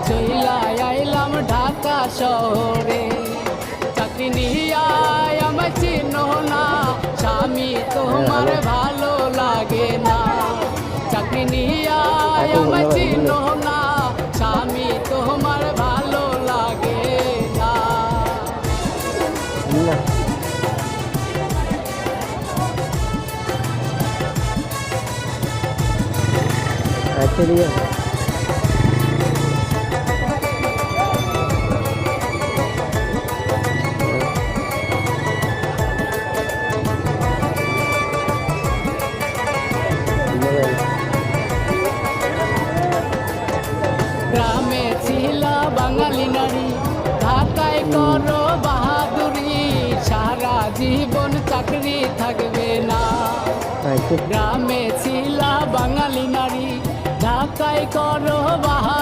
চইলা আইলাম ঢাকা শহরে। চাকরি নিয়া আমায় চিনো না, স্বামী তোমার ভালো লাগে না। চাকরি নিয়া আমায় চিনো না, স্বামী তোমার ভালো লাগে না। अच्छा लिया গ্রামে ছিলা বাঙালি নারী, ঢাকায় করো বাহাদুরি। সারা জীবন চাকরি থাকবে না। গ্রামে ছিলা বাঙালি নারী, ঢাকায় করো বাহাদুরি।